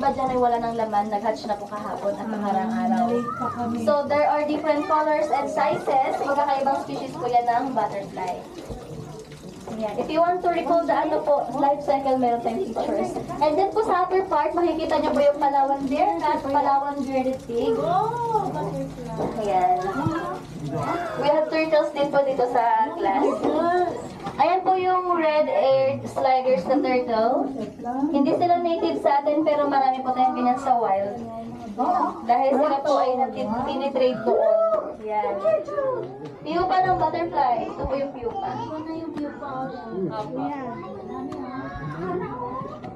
iba dyan ay wala ng laman, nag-hatch na po kahapon at nakarang araw. So there are different colors and sizes. Magkakaibang species po yan ng butterfly. Ayan. If you want to recall the life cycle, meron tayong pictures. And then po sa upper part, makikita niyo po yung Palawan bearcat, Palawan bearded pig. Ayan. We have turtles din po dito sa class. Ayan po yung red-eared sliders na turtle. Hindi sila native sa atin, pero marami po tayong ganyan sa wild. Dahil sila po ay tinitrade doon. Yan. Pupa ng butterfly. Ito po yung pupa.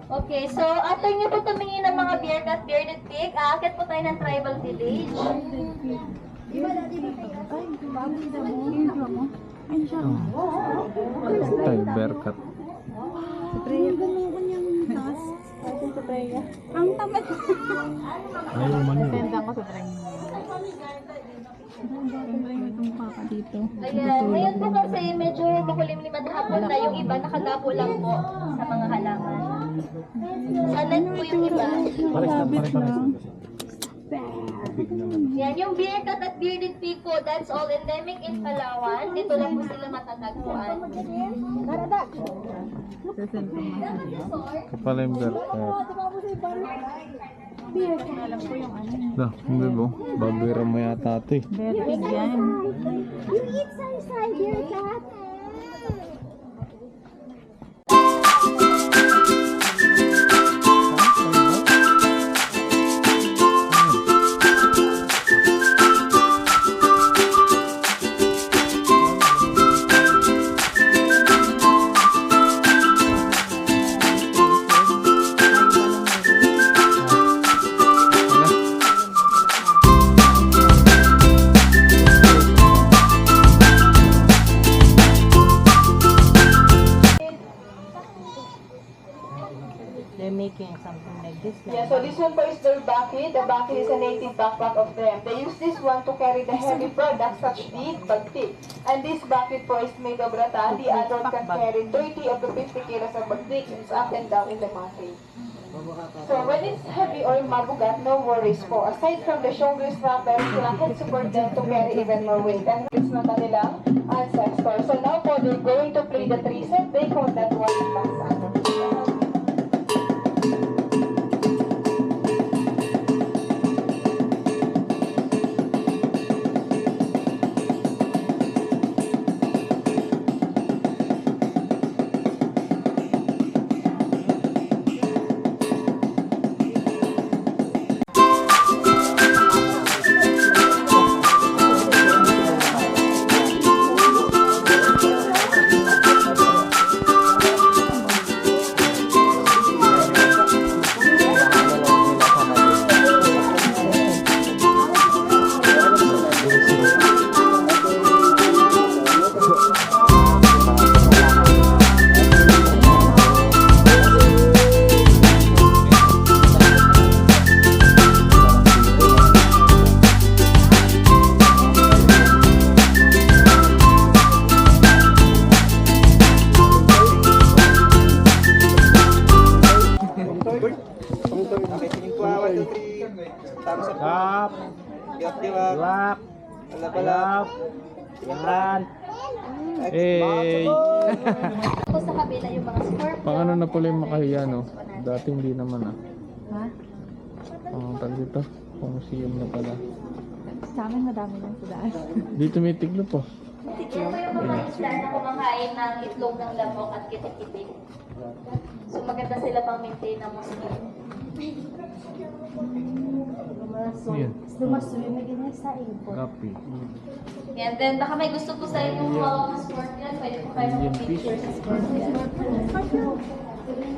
Okay, so after nyo po tumingin ng mga bearcat, bearded pig, aakit po tayo ng tribal village. Tay, bearcat. Ang tamad. Ayaw man yun. Tenda ko sa train. Itong papa dito. Ayan, ngayon po kasi medyo makulimlim at hapon na, yung iba nakagapo lang po sa mga halaman. Salan po yung iba. Yan, yung bearcat at bearded pig po, that's all endemic in Palawan. Dito lang po sila matatagpuan. Kapala yung bearcat. Alam ko yung ano. Dah, hindi bo. Babira mo yata ito eh. Very big yan. You eat side dear cat. They're making something like this. Yeah, so this one po is their bucket. The bucket is a native backpack of them. They use this one to carry the heavy products such big bagtik. And this bucket po is made of rattan. The adult can carry 30 up to 50 kilos of bagtik. It's up and down in the mountain. So when it's heavy or mabugat, no worries po. Aside from the shoulder strapper, sila can support them to carry even more weight. And it's na kanilang ancestor. So now po, they're going to play the three set. They call that one basa. Up. Lap. Lap. Yan. Eh. Tapos sa kabila yung mga scorpion. Pang ano na pala yung makahiya, no? Dating di naman ah. Ha? Ang tag dito. Museum na pala. Sa amin madami lang sa daan. Dito may tiglo po. Yan po yung mga isda na kumakain ng itlog ng lamok at kitik-kitik. So maganda sila pang maintain ng mosquito. Yan. Yan, Copy. then baka may gusto po sa inyong mga scorpion, pwede po kayo mag-picture sa scorpion.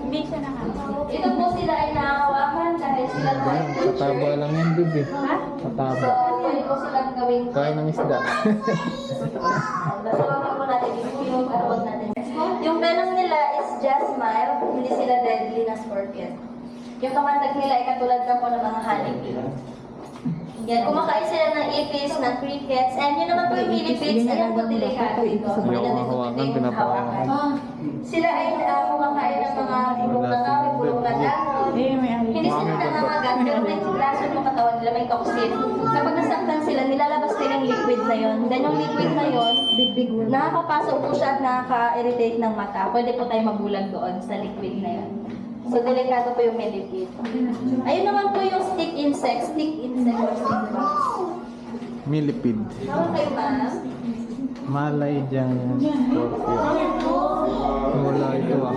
Hindi siya nakakita. Ito po sila ay nakahawakan dahil sila po ay Kataba lang yan, bebe. Ha? Kataba. So, pwede po silang gawing Kain ng isda. Basawakan po natin yung karawag natin. Yung venom nila is just mild, hindi sila deadly na scorpion. Yung kamandag nila ay katulad ka po ng mga honeybee. Yan, kumakain sila ng ipis, ng crickets, and yun naman po yung millipedes, ayan po delikado ito. Hindi ako mahawakan, pinapahawakan. Sila ay kumakain ng mga ibog na ngawi, pulong na dahon. Eh, may ahit. Hindi sila nangangagat, pero may lason yung katawan nila, may toxin. Kapag nasaktan sila, nilalabas nila yung liquid na yon. Then yung liquid na yon, nakakapasok po siya at nakaka-irritate ng mata. Pwede po tayo mabulag doon sa liquid na yon. So, delikado po yung millipede. Ayun naman po yung stick insect or stick bugs. Millipede. Tawag kayo, ma'am? Malay dyan. Scorpio. Wala ito ah.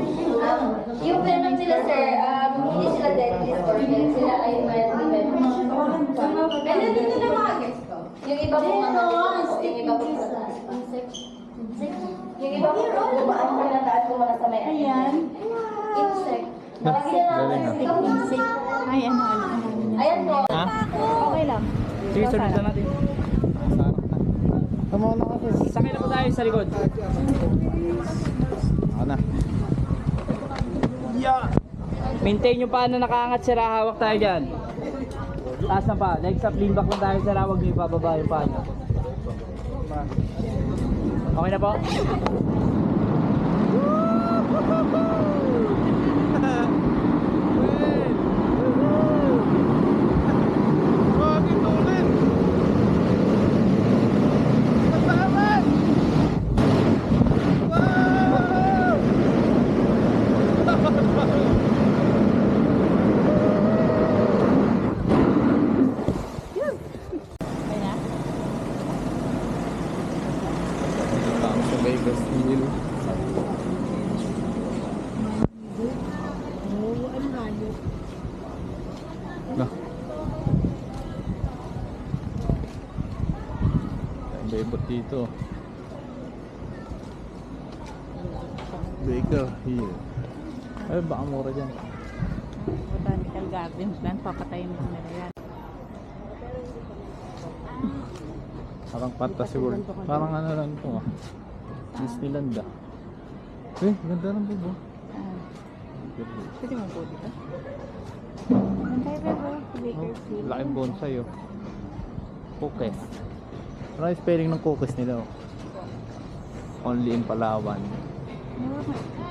Yung venom nila, sir, hindi sila deadly scorpion. Sila ay mildly venomous. Ano dito na mga guest ko? Yung iba po mga yung iba po yung iba po ang pinataan ko muna sa may Ayan. insect. Malaki na Galing, ah. stick insect. Ay, ano. Ayan po. Ha? Okay lang. Sige, sunod na natin. Tama na kasi. Sakay na po tayo sa likod. Ako na. Maintain nyo pa na nakaangat sila, hawak tayo dyan. Taas na pa, legs up, lean back lang tayo sila, huwag nyo ipababa yung paa. Okay na po? Okay na? Tama sa Vegas Hill. Na. Bebot dito. Baker Hill. Ay, baka mura dyan. Botanical Gardens lang. Papatayin lang nila yan. Parang Fantasy World. Parang ano lang ito ah. Disneyland ah. Eh, ganda ng bubo. Ah, pwede mo po dito? Bantay ba po? Bakersfield. Laking bonsai oh. Cookies. Ano yung spelling ng cookies nila oh? Only in Palawan.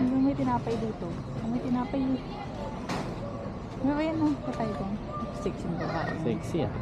Yung may tinapay dito. Yung may tinapay. Ano ba yan? Patay ko. Six yung babae. Sexy ah.